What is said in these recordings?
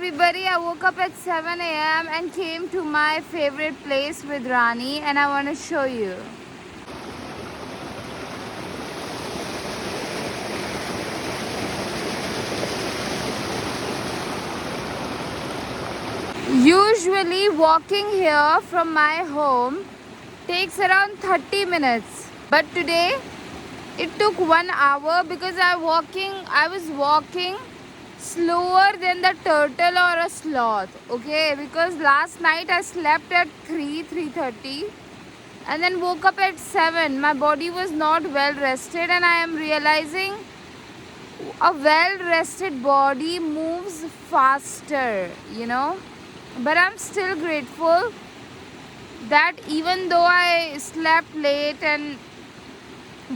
everybody, I woke up at 7 a.m. and came to my favorite place with Rani, and I want to show you. Usually walking here from my home takes around 30 minutes, but today it took 1 hour because I was walking slower than the turtle or a sloth. Okay, because last night I slept at 3:30 and then woke up at 7. My body was not well rested, and I am realizing a well rested body moves faster. But I'm still grateful that even though I slept late and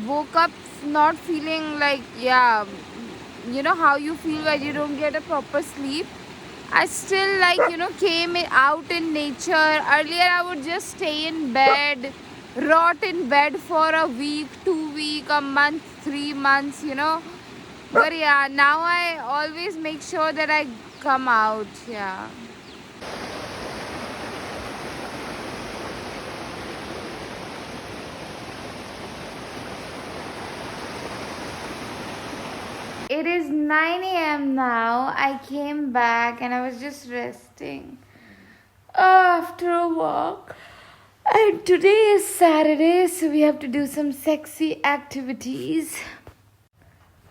woke up not feeling like, you know how you feel when you don't get a proper sleep. I still came out in nature. Earlier I would just stay in bed, rot in bed for a week, 2 week, a month, 3 months. But yeah, now I always make sure that I come out. Yeah. It is 9 a.m. now. I came back and I was just resting after a walk. And today is Saturday, so we have to do some sexy activities.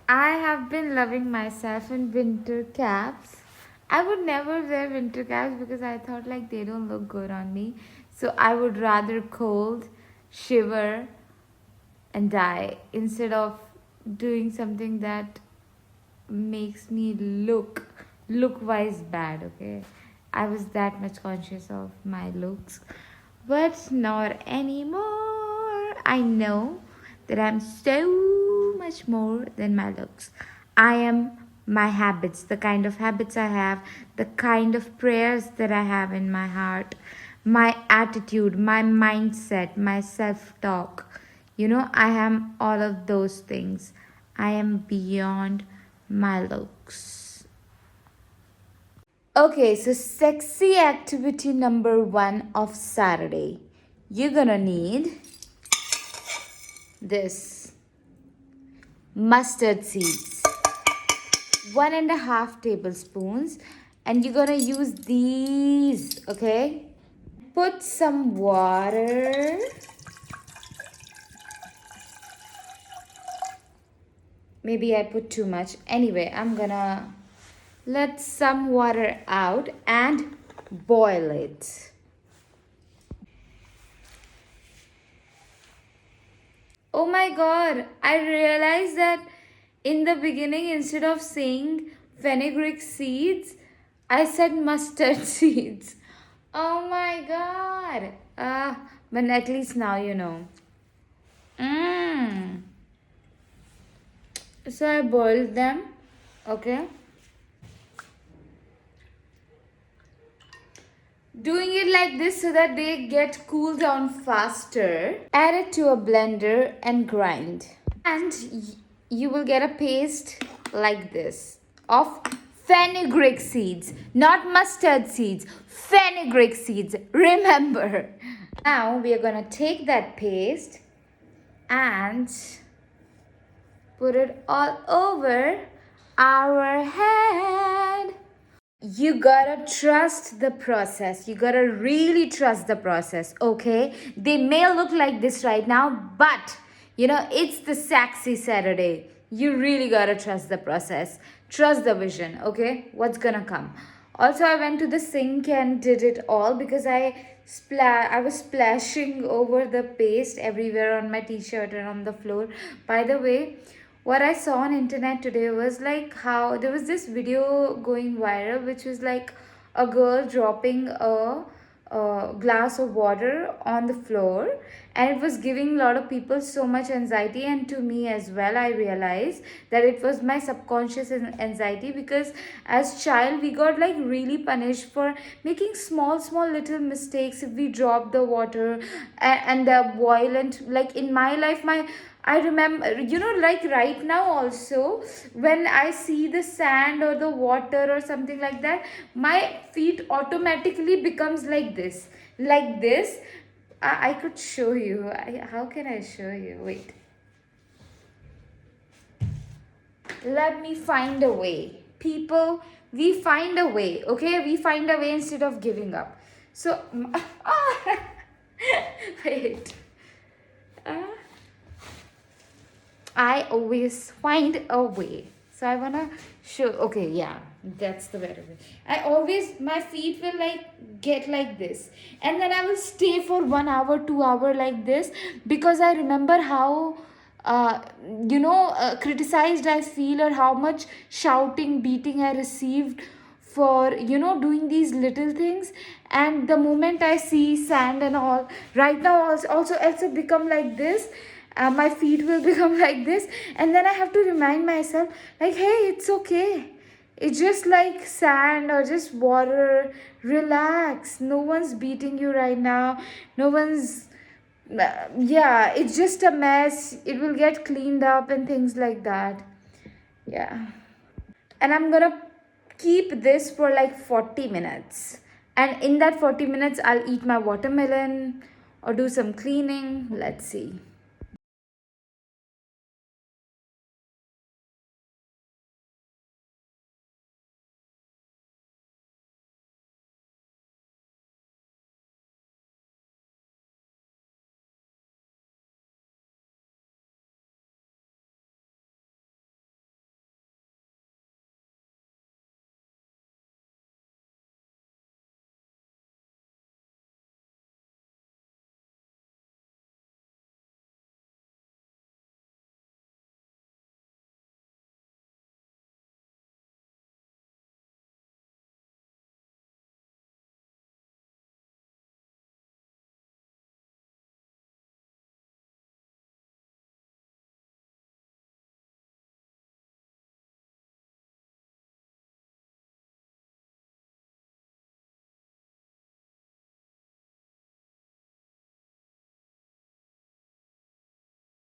I have been loving myself in winter caps. I would never wear winter caps because I thought like they don't look good on me. So I would rather cold, shiver, and die instead of doing something that makes me look wise bad. Okay, I was that much conscious of my looks, but not anymore. I know that I'm so much more than my looks. I am my habits, the kind of habits I have, the kind of prayers that I have in my heart, my attitude, my mindset, my self-talk. I am all of those things. I am beyond my looks. Okay, so sexy activity number 1 of Saturday. You're gonna need this mustard seeds, 1.5 tablespoons, and you're gonna use these. Okay, put some water. Maybe I put too much. Anyway, I'm gonna let some water out and boil it. Oh my god, I realized that in the beginning, instead of saying fenugreek seeds, I said mustard seeds. Oh my god. But at least now you know. So I boiled them. Okay. Doing it like this so that they get cooled down faster. Add it to a blender and grind. And you will get a paste like this of fenugreek seeds, not mustard seeds, fenugreek seeds. Remember. Now we are going to take that paste and put it all over our head. You gotta trust the process. You gotta really trust the process, okay? They may look like this right now, but it's the sexy Saturday. You really gotta trust the process. Trust the vision, okay? What's gonna come? Also, I went to the sink and did it all because I was splashing over the paste everywhere on my t-shirt and on the floor. By the way, what I saw on internet today was like how there was this video going viral, which was like a girl dropping a glass of water on the floor, and it was giving a lot of people so much anxiety, and to me as well. I realized that it was my subconscious anxiety, because as child we got like really punished for making small little mistakes. If we drop the water and the boil, and like in my life, I remember, like right now also, when I see the sand or the water or something like that, my feet automatically becomes like this, like this. I could show you. How can I show you? Wait. Let me find a way. People, we find a way, okay? We find a way instead of giving up. So, wait. I always find a way. So I wanna show. Okay, yeah, that's the better way. I always, my feet will like get like this, and then I will stay for 1 hour, 2 hour like this, because I remember how criticized I feel, or how much shouting, beating I received for doing these little things. And the moment I see sand and all, right now also become like this, my feet will become like this, and then I have to remind myself, like, hey, it's okay, it's just like sand or just water, relax, no one's beating you right now, no one's yeah, it's just a mess, it will get cleaned up and things like that. Yeah. And I'm gonna keep this for like 40 minutes, and in that 40 minutes I'll eat my watermelon or do some cleaning. Let's see.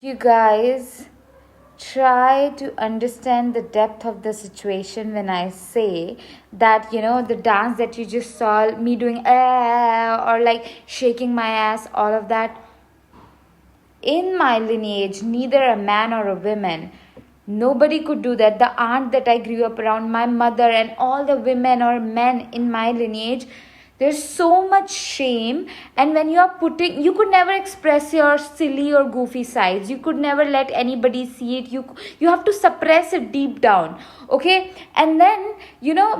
You guys, try to understand the depth of the situation when I say that, the dance that you just saw me doing, or like shaking my ass, all of that. In my lineage, neither a man or a woman, nobody could do that. The aunt that I grew up around, my mother, and all the women or men in my lineage, there's so much shame. And when you are putting, you could never express your silly or goofy sides, you could never let anybody see it, you have to suppress it deep down, okay? And then,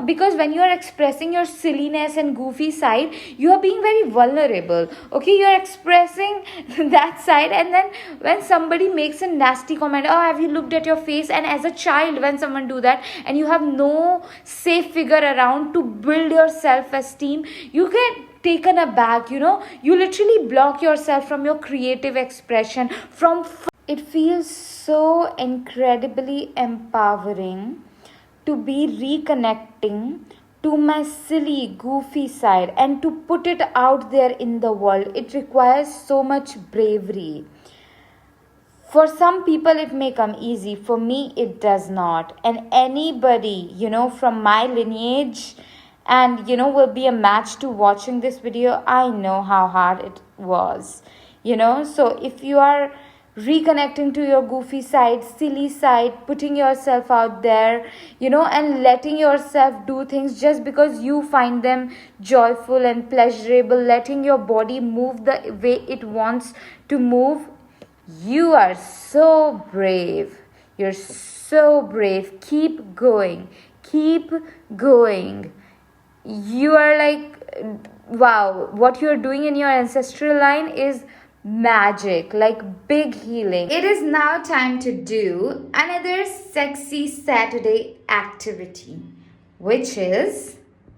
because when you are expressing your silliness and goofy side, you are being very vulnerable, okay? You are expressing that side, and then when somebody makes a nasty comment, oh, have you looked at your face? And as a child, when someone do that, and you have no safe figure around to build your self-esteem, you get taken aback, you literally block yourself from your creative expression, it feels so incredibly empowering to be reconnecting to my silly, goofy side and to put it out there in the world. It requires so much bravery. For some people, it may come easy. For me, it does not. And anybody, from my lineage and, will be a match to watching this video, I know how hard it was. So if you are reconnecting to your goofy side, silly side, putting yourself out there, and letting yourself do things just because you find them joyful and pleasurable, letting your body move the way it wants to move, you are so brave. You're so brave. Keep going. Keep going. You are like, wow, what you're doing in your ancestral line is magic, like big healing. It is now time to do another sexy Saturday activity, which is,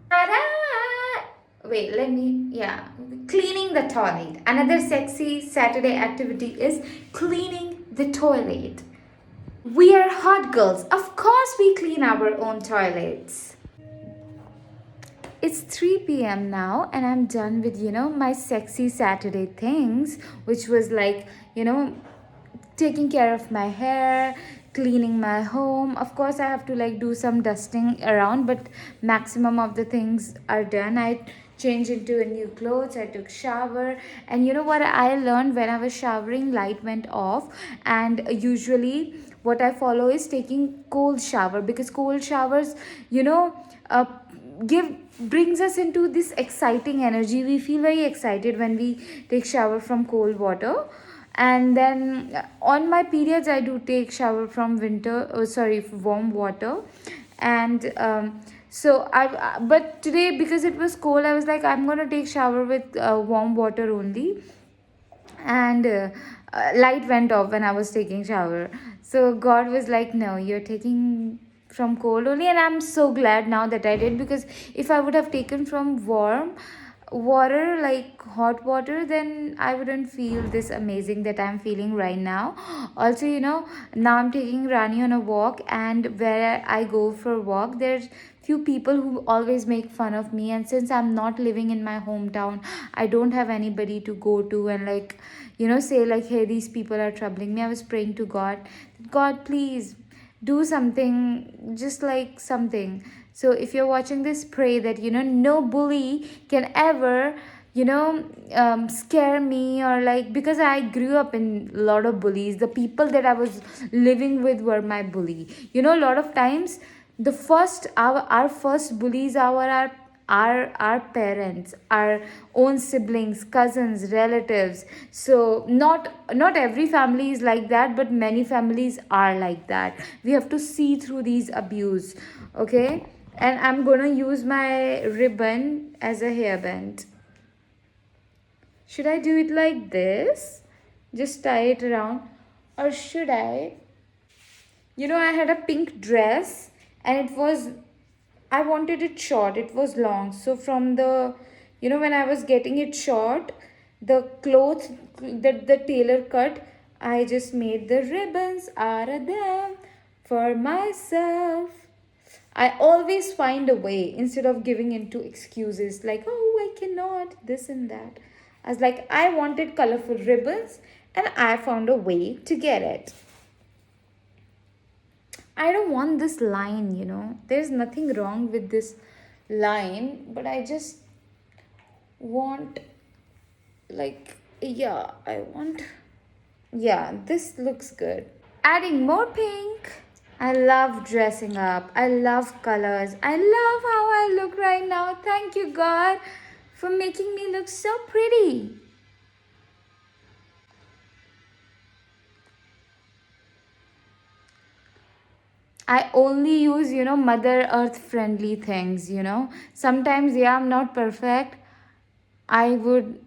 ta-da! Wait, let me, yeah. Cleaning the toilet. Another sexy Saturday activity is cleaning the toilet. We are hot girls. Of course, we clean our own toilets. It's 3 p.m. now, and I'm done with, my sexy Saturday things, which was like, taking care of my hair, cleaning my home. Of course, I have to like do some dusting around, but maximum of the things are done. I changed into a new clothes, I took shower, and you know what I learned when I was showering, light went off, and usually what I follow is taking cold shower, because cold showers, you know, uh, give brings us into this exciting energy. We feel very excited when we take shower from cold water. And then on my periods I do take shower from warm water. And so but today, because it was cold, I was like, I'm gonna take shower with warm water only. And light went off when I was taking shower. So God was like, no, you're taking from cold only. And I'm so glad now that I did, because if I would have taken from warm water, like hot water, then I wouldn't feel this amazing that I'm feeling right now. Also, now I'm taking Rani on a walk, and where I go for walk, there's few people who always make fun of me. And since I'm not living in my hometown, I don't have anybody to go to and like, say like, hey, these people are troubling me. I was praying to God, God, please do something, just like something. So if you're watching this, pray that, no bully can ever, scare me, or like, because I grew up in a lot of bullies. The people that I was living with were my bully. A lot of times the first our first bullies our parents, our own siblings, cousins, relatives. So not every family is like that, but many families are like that. We have to see through these abuse. Okay. And I'm gonna use my ribbon as a hairband. Should I do it like this, just tie it around, or should I had a pink dress, and I wanted it short, it was long. So from the, when I was getting it short, the clothes that the tailor cut, I just made the ribbons out of them for myself. I always find a way instead of giving into excuses like, oh, I cannot, this and that. I was like, I wanted colorful ribbons, and I found a way to get it. I don't want this line. There's nothing wrong with this line, but I just want, like, yeah, this looks good. Adding more pink. I love dressing up. I love colors. I love how I look right now. Thank you, God, for making me look so pretty. I only use, Mother Earth friendly things. Sometimes, yeah, I'm not perfect. I would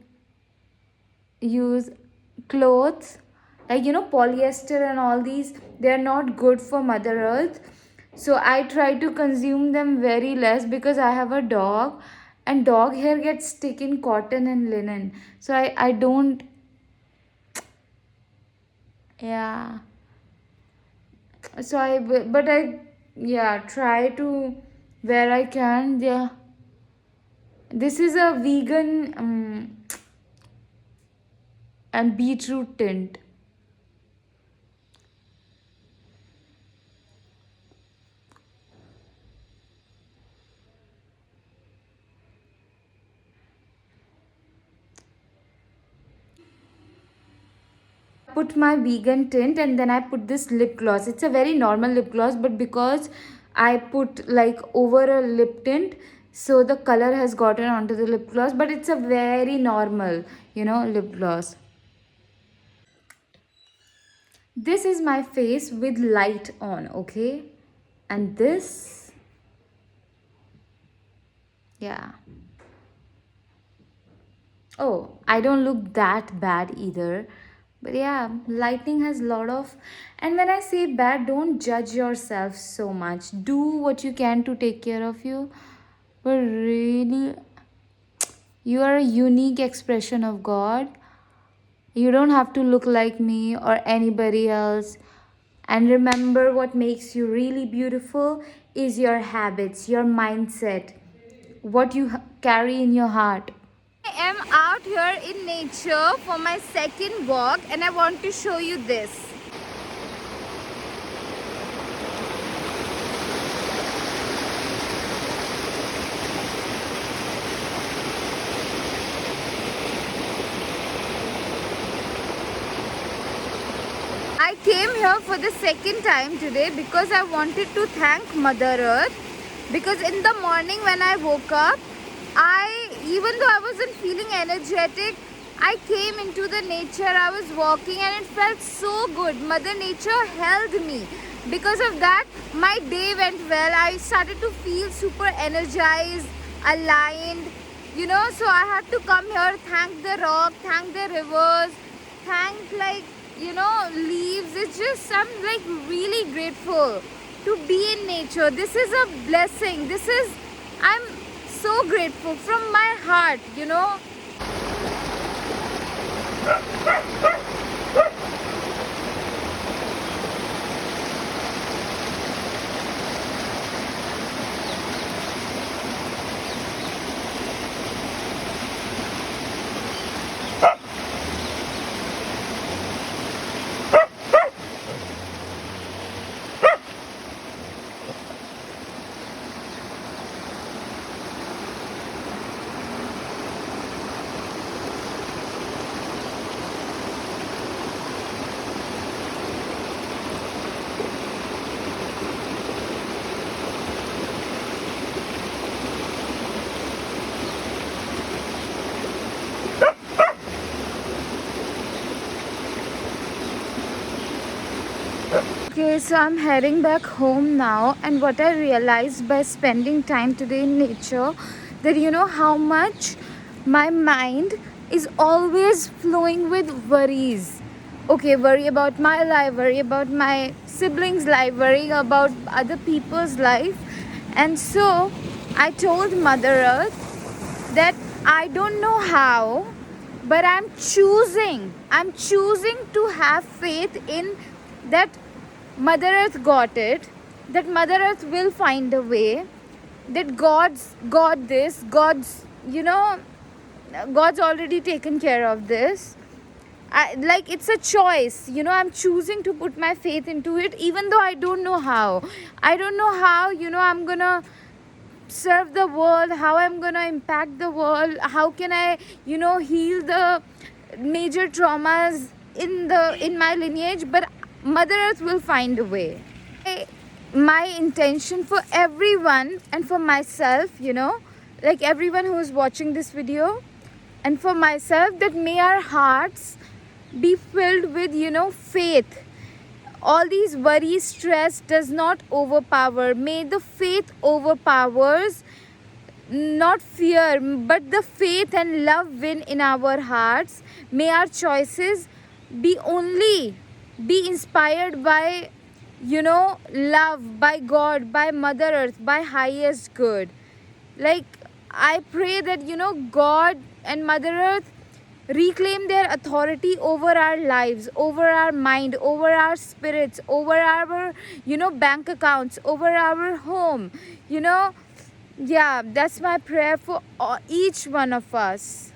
use clothes like, polyester and all these. They're not good for Mother Earth. So I try to consume them very less, because I have a dog, and dog hair gets stuck in cotton and linen. So I don't, yeah. So but I, yeah, try to where I can. Yeah, this is a vegan and beetroot tint. Put my vegan tint, and then I put this lip gloss. It's a very normal lip gloss, but because I put like over a lip tint, so the color has gotten onto the lip gloss, but it's a very normal, lip gloss. This is my face with light on, okay? And this, yeah. Oh, I don't look that bad either. But yeah, lightning has a lot of. And when I say bad, don't judge yourself so much. Do what you can to take care of you. But really, You are a unique expression of God. You don't have to look like me or anybody else. And remember, what makes you really beautiful is your habits, your mindset, what you carry in your heart. I am out here in nature for my second walk, and I want to show you this. I came here for the second time today because I wanted to thank Mother Earth, because in the morning when I woke up, even though I wasn't feeling energetic, I came into the nature, I was walking and it felt so good. Mother Nature held me. Because of that, my day went well. I started to feel super energized, aligned, so I had to come here, thank the rock, thank the rivers, thank leaves. It's just, I'm like really grateful to be in nature. This is a blessing. I'm so grateful from my heart. Okay, so I'm heading back home now, and what I realized by spending time today in nature, that how much my mind is always flowing with worries. Okay, worry about my life, worry about my siblings' life, worry about other people's life. And so I told Mother Earth that I don't know how, but I'm choosing to have faith in that Mother Earth got it, that Mother Earth will find a way, that God's got this, God's already taken care of this. It's a choice, I'm choosing to put my faith into it, even though I don't know how. I don't know how, I'm gonna serve the world, how I'm gonna impact the world, how can I, heal the major traumas in my lineage, but Mother Earth will find a way. My intention for everyone and for myself, like everyone who is watching this video, and for myself, that may our hearts be filled with, faith. All these worries, stress does not overpower. May the faith overpowers, not fear, but the faith and love win in our hearts. May our choices be inspired by, love, by God, by Mother Earth, by highest good. Like, I pray that, God and Mother Earth reclaim their authority over our lives, over our mind, over our spirits, over our, bank accounts, over our home. Yeah, that's my prayer for each one of us.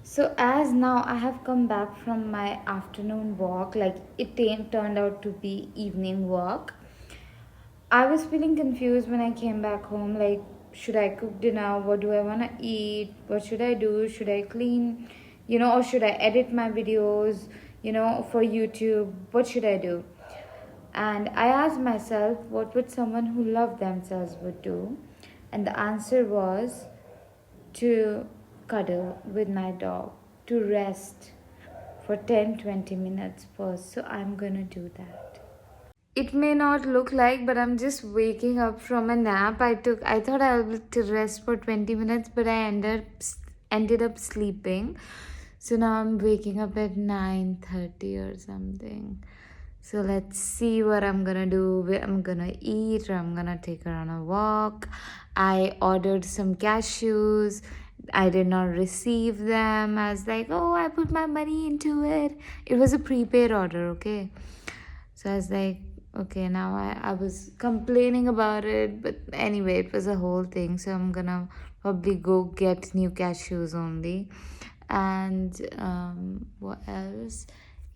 So as now I have come back from my afternoon walk, like turned out to be evening walk. I was feeling confused when I came back home, like, should I cook dinner? What do I want to eat? What should I do? Should I clean? Or should I edit my videos, for YouTube? What should I do? And I asked myself, what would someone who loved themselves would do? And the answer was to cuddle with my dog, to rest for 10-20 minutes first. So I'm gonna do that. It may not look like, but I'm just waking up from a nap. I thought I would to rest for 20 minutes, but I ended up sleeping. So now I'm waking up at 9:30 or something. So let's see what I'm gonna do. I'm gonna eat, or I'm gonna take her on a walk. I ordered some cashews. I did not receive them. I was like, oh, I put my money into it. It was a prepaid order, okay? So I was like, okay, now I was complaining about it. But anyway, it was a whole thing. So I'm gonna probably go get new cashews only. And what else?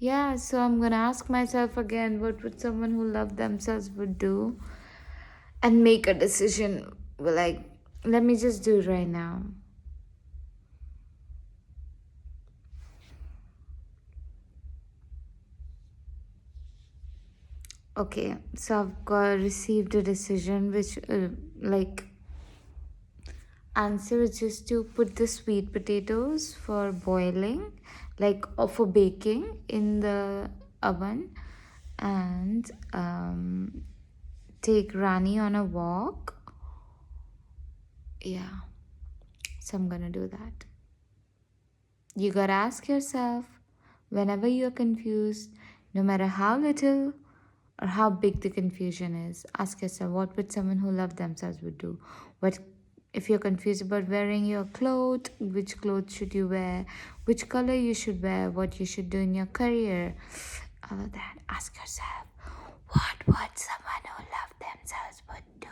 Yeah, so I'm gonna ask myself again, what would someone who loved themselves would do, and make a decision. Like, let me just do it right now. Okay, so I've received a decision which, like, answer is just to put the sweet potatoes for boiling, like, or for baking in the oven, and take Rani on a walk. Yeah, so I'm gonna do that. You gotta ask yourself, whenever you're confused, no matter how little or how big the confusion is, ask yourself, what would someone who loved themselves would do? What if you're confused about wearing your clothes, which clothes should you wear, which color you should wear, what you should do in your career, all of that. Ask yourself, what would someone who loved themselves would do?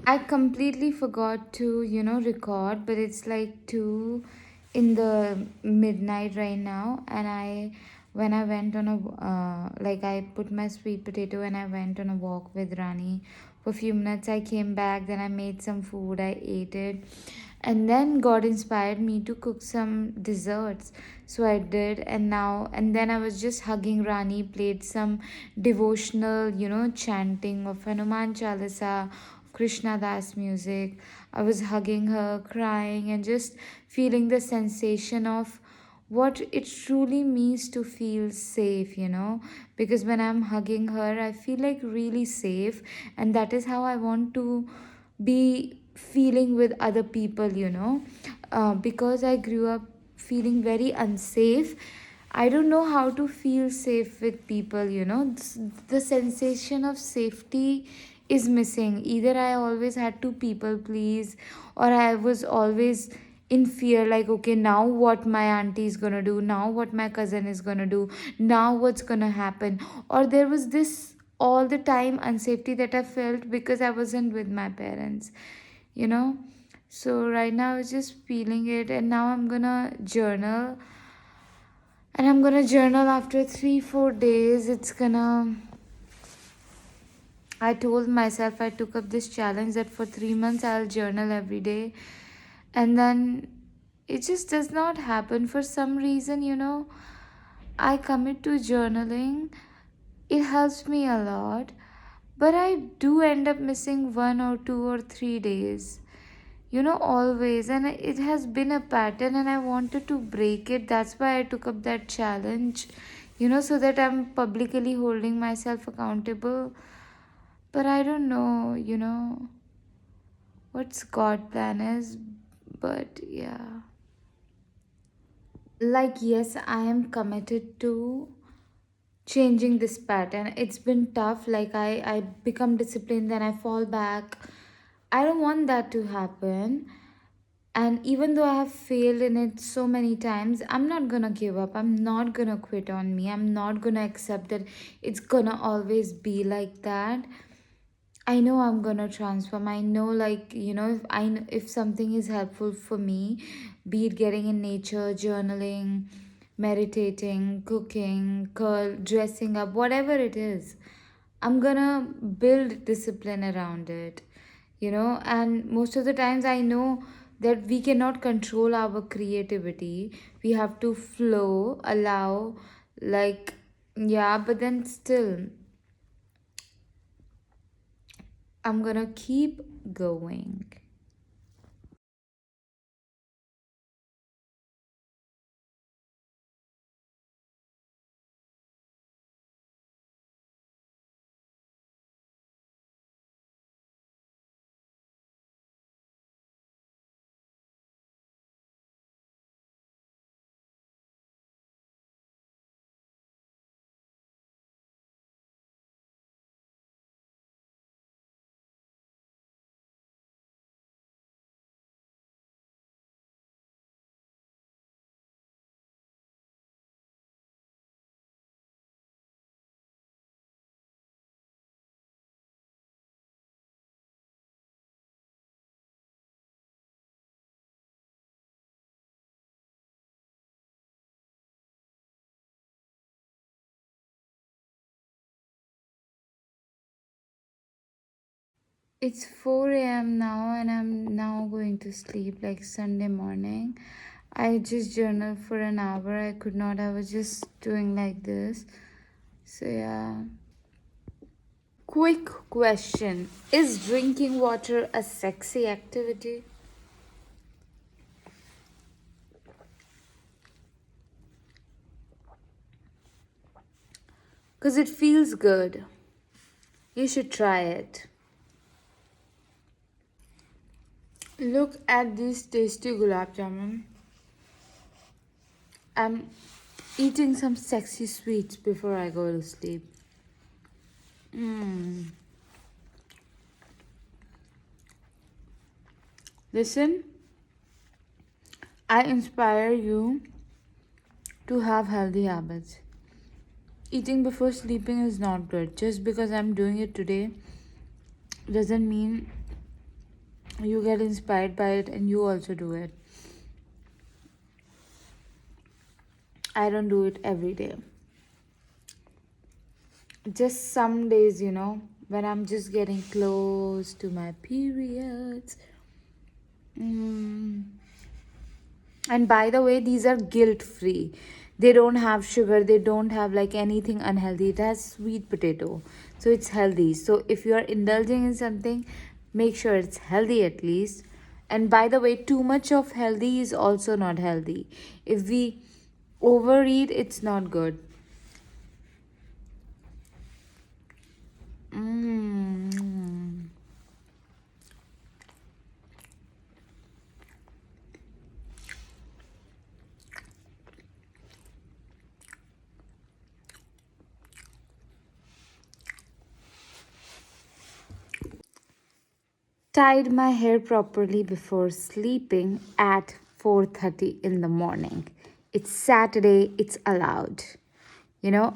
I completely forgot to, record, but it's like 2 in the midnight right now. And when I went on I put my sweet potato and I went on a walk with Rani for a few minutes. I came back, then I made some food, I ate it. And then God inspired me to cook some desserts. So I did. And then I was just hugging Rani, played some devotional, chanting of Hanuman Chalisa, Krishna Das music. I was hugging her, crying, and just feeling the sensation of what it truly means to feel safe, because when I'm hugging her, I feel like really safe, and that is how I want to be feeling with other people, because I grew up feeling very unsafe. I don't know how to feel safe with people, the sensation of safety is missing. Either I always had to people please, or I was always in fear, like, okay, now what my auntie is gonna do, now what my cousin is gonna do, now what's gonna happen. Or there was this all the time unsafety that I felt because I wasn't with my parents, you know. So right now I was just feeling it, and now I'm gonna journal. And I'm gonna journal after 3-4 days. I told myself, I took up this challenge that for 3 months I'll journal every day. And then it just does not happen for some reason, I commit to journaling. It helps me a lot. But I do end up missing 1 or 2 or 3 days, always. And it has been a pattern, and I wanted to break it. That's why I took up that challenge, so that I'm publicly holding myself accountable. But I don't know, what's God plan is. But yeah, like, yes, I am committed to changing this pattern. It's been tough, like I become disciplined, then I fall back. I don't want that to happen. And even though I have failed in it so many times, I'm not gonna give up. I'm not gonna quit on me. I'm not gonna accept that it's gonna always be like that. I know I'm gonna transform. I know, like, if something is helpful for me, be it getting in nature, journaling, meditating, cooking, curl, dressing up, whatever it is, I'm gonna build discipline around it, And most of the times, I know that we cannot control our creativity. We have to flow, allow, like, yeah, but then still, I'm gonna keep going. It's 4 a.m. now, and I'm now going to sleep, like Sunday morning. I just journaled for an hour. I could not, I was just doing like this. So, yeah. Quick question: is drinking water a sexy activity? Because it feels good. You should try it. Look at this tasty gulab jamun. I'm eating some sexy sweets before I go to sleep. Listen, I inspire you to have healthy habits. Eating before sleeping is not good. Just because I'm doing it today doesn't mean you get inspired by it and you also do it. I don't do it every day. Just some days, when I'm just getting close to my periods. And by the way, these are guilt free. They don't have sugar, they don't have like anything unhealthy. It has sweet potato, so it's healthy. So if you are indulging in something, make sure it's healthy at least. And by the way, too much of healthy is also not healthy. If we Overeat, it's not good. Mm. Tied my hair properly before sleeping at 4:30 in the morning. It's Saturday, it's allowed.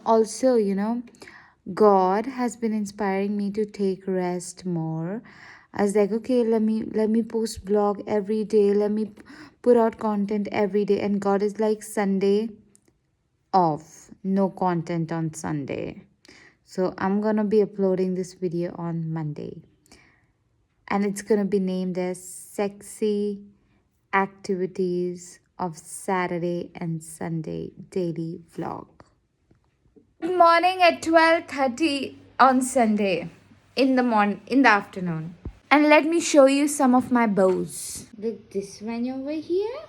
Also, God has been inspiring me to take rest more. I was like, okay, let me post blog every day. Let me put out content every day. And God is like, Sunday off. No content on Sunday. So I'm gonna be uploading this video on Monday. And it's gonna be named as Sexy Activities of Saturday and Sunday Daily Vlog. Good morning at 12:30 on Sunday in the afternoon. And let me show you some of my bows. Look, this one over here,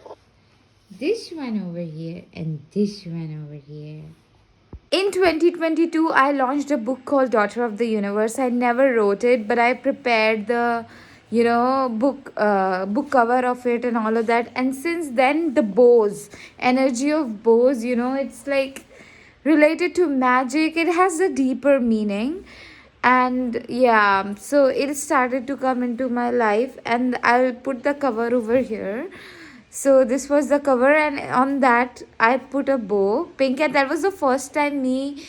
this one over here, and this one over here. In 2022, I launched a book called Daughter of the Universe. I never wrote it, but I prepared the book cover of it and all of that. And since then, the bows, energy of bows, it's like related to magic. It has a deeper meaning. And yeah, so it started to come into my life, and I'll put the cover over here. So this was the cover, and on that I put a bow, pink, and that was the first time me,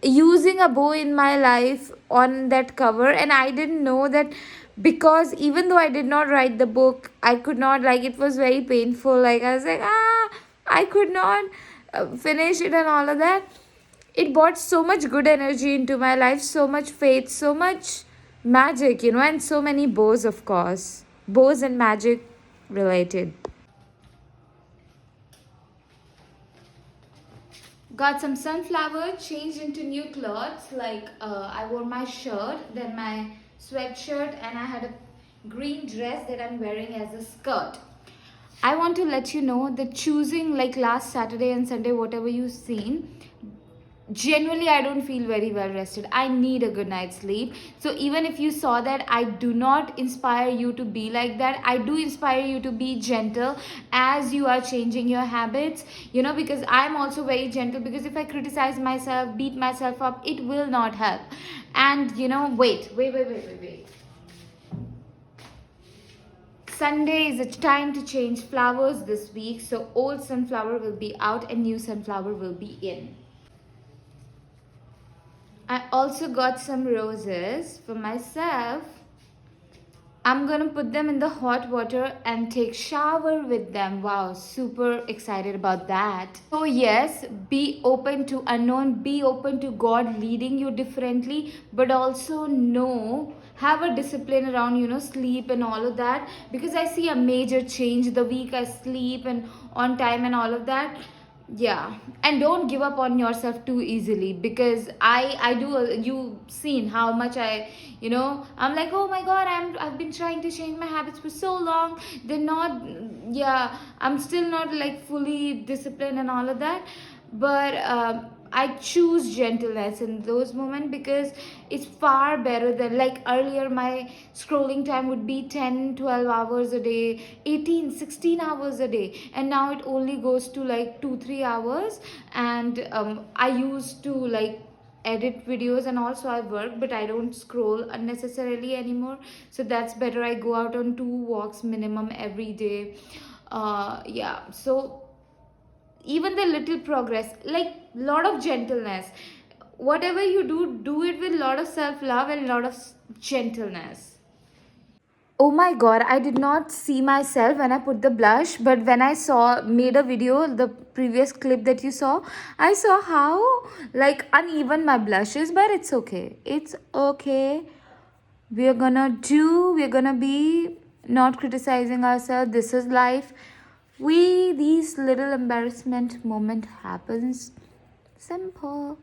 using a bow in my life on that cover. And I didn't know that, because even though I did not write the book, I could not, like, it was very painful. Like, I was like, I could not finish it and all of that. It brought so much good energy into my life, so much faith, so much magic, and so many bows, of course. Bows and magic related. Got some sunflower, changed into new clothes. Like, I wore my shirt, then my sweatshirt, and I had a green dress that I'm wearing as a skirt. I want to let you know that choosing, like, last Saturday and Sunday, whatever you've seen, generally I don't feel very well rested. I need a good night's sleep. So even if you saw that, I do not inspire you to be like that. I do inspire you to be gentle as you are changing your habits, because I'm also very gentle. Because if I criticize myself, beat myself up, it will not help. And wait. Sunday is a time to change flowers this week. So old sunflower will be out and new sunflower will be in. I also got some roses for myself. I'm gonna put them in the hot water and take shower with them. Wow, super excited about that. So yes, be open to unknown, be open to God leading you differently, but also have a discipline around, sleep and all of that, because I see a major change the week I sleep and on time and all of that. Yeah, and don't give up on yourself too easily, because I do, you've seen how much I'm like, oh my god, I've been trying to change my habits for so long. They're not, yeah, I'm still not like fully disciplined and all of that. But I choose gentleness in those moments, because it's far better than, like, earlier my scrolling time would be 10-12 hours a day, 18-16 hours a day, and now it only goes to like 2-3 hours. And I used to, like, edit videos, and also I work, but I don't scroll unnecessarily anymore. So that's better. I go out on 2 walks minimum every day. Yeah, so even the little progress, like lot of gentleness, whatever you do it with lot of self love and lot of gentleness. Oh my god, I did not see myself when I put the blush, but when I made a video, the previous clip that you saw, I saw how, like, uneven my blush is. But it's okay, it's okay. We're gonna be not criticizing ourselves. This is life. These little embarrassment moment happens. Simple.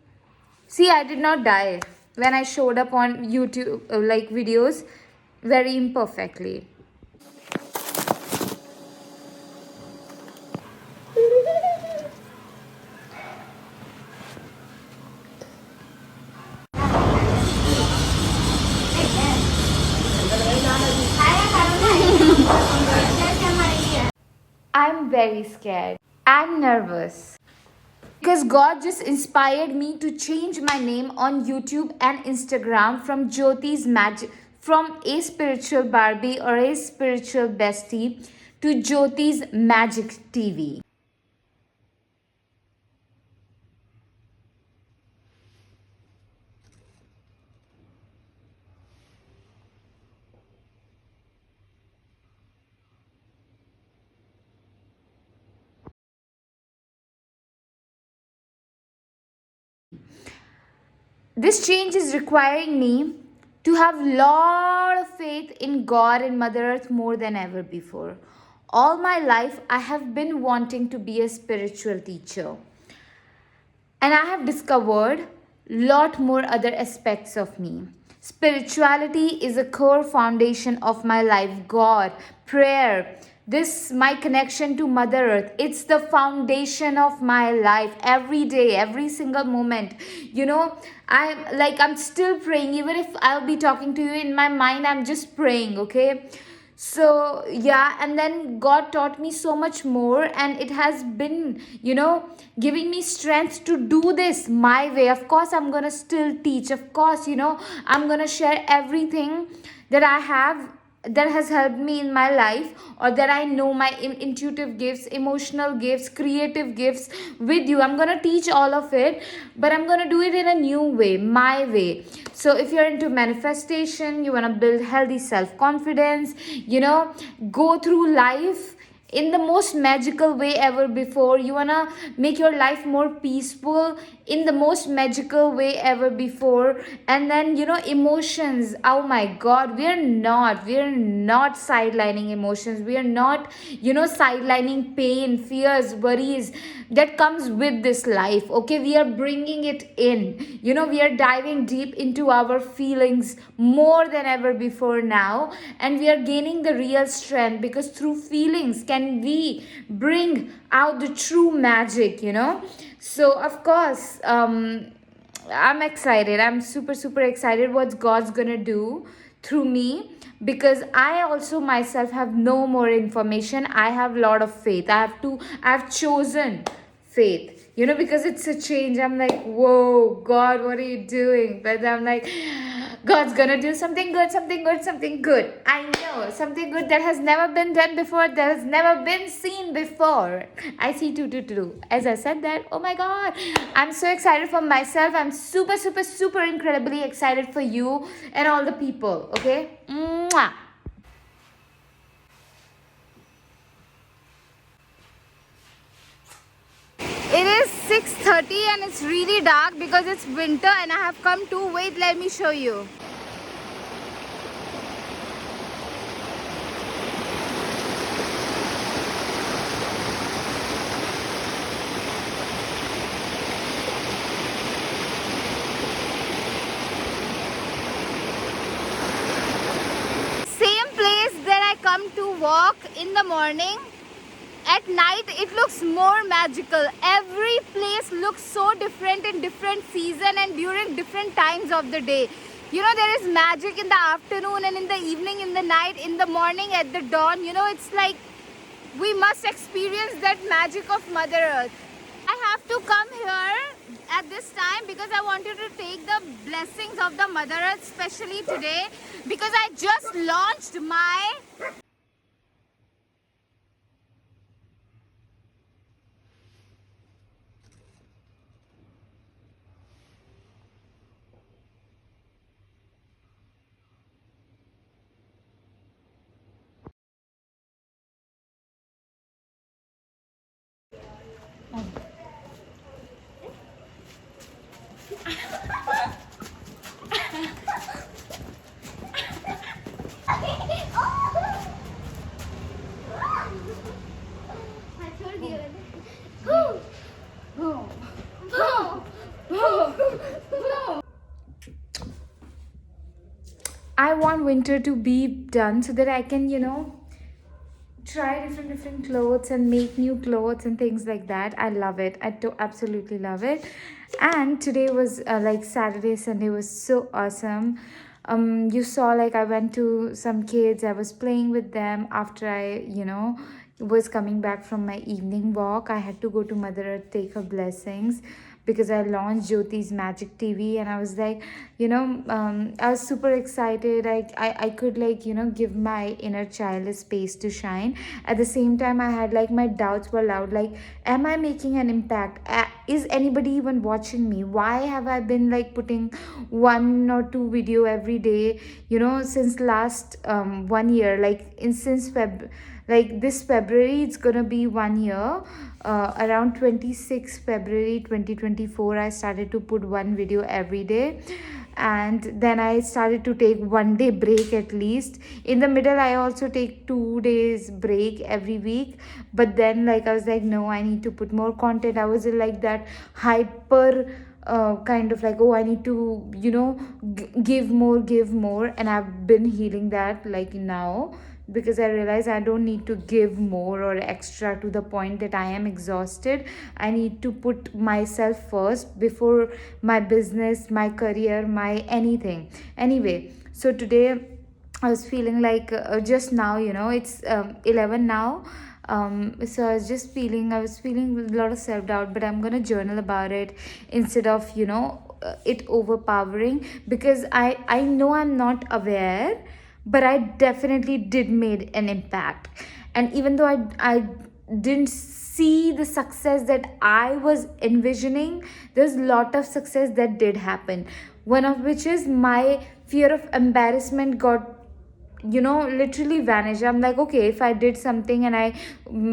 See, I did not die when I showed up on YouTube, like, videos very imperfectly. I'm very scared and nervous because God just inspired me to change my name on YouTube and Instagram from Jyoti's Magic, from a spiritual Barbie or a spiritual bestie to Jyoti's Magic TV. This change is requiring me to have lot of faith in God and Mother Earth more than ever before. All my life I have been wanting to be a spiritual teacher. And I have discovered lot more other aspects of me. Spirituality is a core foundation of my life. God, prayer, this my connection to Mother Earth. It's the foundation of my life every day, every single moment. I'm still praying. Even if I'll be talking to you in my mind, I'm just praying, okay? So yeah, and then God taught me so much more, and it has been giving me strength to do this my way. Of course I'm gonna still teach, of course, I'm gonna share everything that I have, that has helped me in my life, or that I know, my intuitive gifts, emotional gifts, creative gifts with you. I'm gonna teach all of it, but I'm gonna do it in a new way, my way. So if you're into manifestation, you want to build healthy self-confidence, go through life in the most magical way ever before, you want to make your life more peaceful in the most magical way ever before. And then emotions, oh my God, we're not sidelining emotions, we are not sidelining pain, fears, worries that comes with this life. Okay, we are bringing it in, we are diving deep into our feelings more than ever before now, and we are gaining the real strength, because through feelings can we bring out the true magic. So of course, I'm excited. I'm super super excited what God's gonna do through me, because I also myself have no more information. I have a lot of faith. I've chosen faith, because it's a change. I'm like, whoa, God, what are you doing? But I'm like, God's gonna do something good, something good, something good. I know, something good that has never been done before, that has never been seen before. I see two. As I said that, oh my God, I'm so excited for myself. I'm super super super incredibly excited for you and all the people. Okay. Mwah. It is 6:30 and it's really dark because it's winter, and I have come to, wait, let me show you. Same place that I come to walk in the morning. At night it looks more magical. Every place looks so different in different season and during different times of the day. There is magic in the afternoon and in the evening, in the night, in the morning, at the dawn. It's like we must experience that magic of Mother Earth. I have to come here at this time because I wanted to take the blessings of the Mother Earth, especially today, because I just launched my I want winter to be done so that I can, try different clothes and make new clothes and things like that. I love it. I do absolutely love it. And today was like Saturday, Sunday was so awesome. You saw like I went to some kids, I was playing with them after I was coming back from my evening walk. I had to go to Mother Earth, take her blessings, because I launched Jyoti's Magic TV, and I was like, I was super excited. I could give my inner child a space to shine. At the same time, I had like my doubts were loud, like, am I making an impact? Is anybody even watching me? Why have I been like putting 1 or 2 video every day, since last 1 year, since this February it's gonna be 1 year. Around 26 February 2024, I started to put one video every day, and then I started to take 1 day break at least. In the middle, I also take 2 days break every week, but then like I was like, no, I need to put more content. I was in like that hyper kind of like, oh, I need to give more, and I've been healing that like now, because I realize I don't need to give more or extra to the point that I am exhausted. I need to put myself first before my business, my career, my anything. Anyway, so today I was feeling like just now, it's 11 now. So I was feeling a lot of self doubt, but I'm gonna journal about it instead of it overpowering, because I know I'm not aware, but I definitely did made an impact. And even though I didn't see the success that I was envisioning, there's a lot of success that did happen. One of which is my fear of embarrassment got literally vanished. I'm like, okay, if I did something and I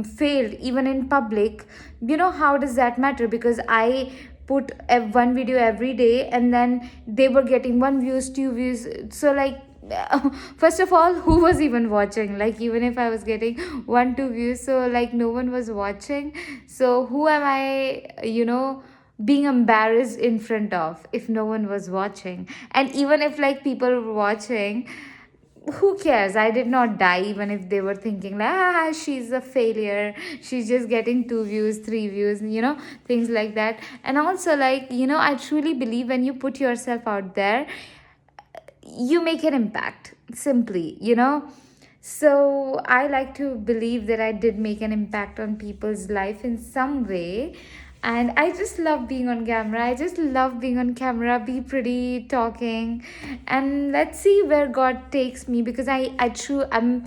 failed even in public, how does that matter? Because I put one video every day, and then they were getting 1 views, 2 views. So like, first of all, who was even watching? Like, even if I was getting 1 2 views, so like no one was watching. So who am I being embarrassed in front of if no one was watching? And even if like people were watching, who cares? I did not die. Even if they were thinking like, she's a failure, she's just getting 2 views, 3 views, things like that. And also, like, I truly believe when you put yourself out there, you make an impact, simply. So I like to believe that I did make an impact on people's life in some way. And I just love being on camera. I just love being on camera, be pretty, talking, and let's see where God takes me, because I'm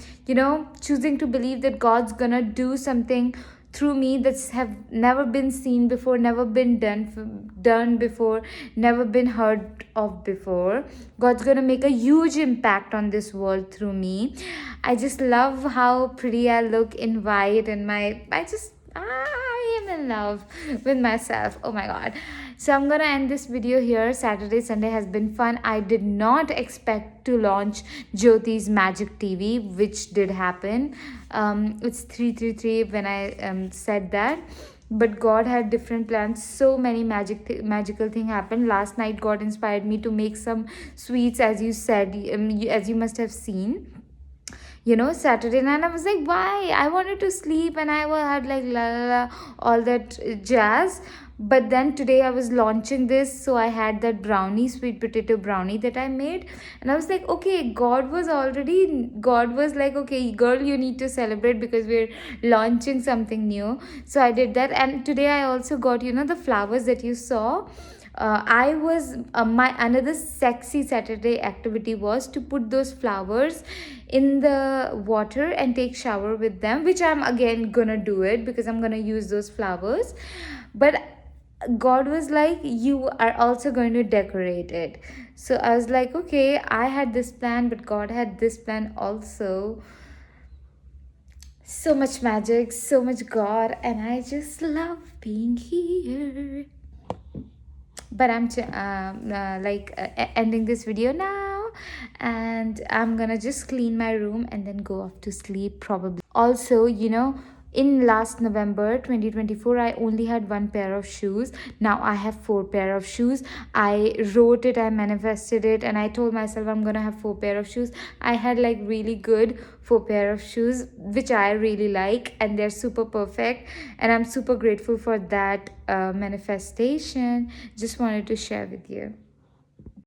choosing to believe that God's gonna do something through me that's have never been seen before, never been done before, never been heard of before. God's gonna make a huge impact on this world through me. I just love how pretty I look in white, and I am in love with myself. Oh my god. So I'm gonna end this video here. Saturday, Sunday has been fun. I did not expect to launch Jyoti's Magic TV, which did happen. It's 333 when I said that. But God had different plans. So many magical thing happened. Last night, God inspired me to make some sweets, as you said, as you must have seen. Saturday night, I was like, why? I wanted to sleep, and had like la la la, all that jazz. But then today I was launching this, so I had that brownie, sweet potato brownie that I made, and I was like, okay, God was like, okay, girl, you need to celebrate because we're launching something new. So I did that, and today I also got the flowers that you saw. I was My another sexy Saturday activity was to put those flowers in the water and take shower with them, which I'm again gonna do it because I'm gonna use those flowers. But God was like, you are also going to decorate it. So I was like, okay, I had this plan, but God had this plan also. So much magic, so much God, and I just love being here. But I'm ending this video now, and I'm gonna just clean my room and then go off to sleep probably. Also, in last November 2024, I only had one pair of shoes. Now I have 4 pair of shoes. I wrote it, I manifested it, and I told myself I'm gonna have 4 pair of shoes. I had like really good 4 pair of shoes, which I really like, and they're super perfect, and I'm super grateful for that manifestation. Just wanted to share with you.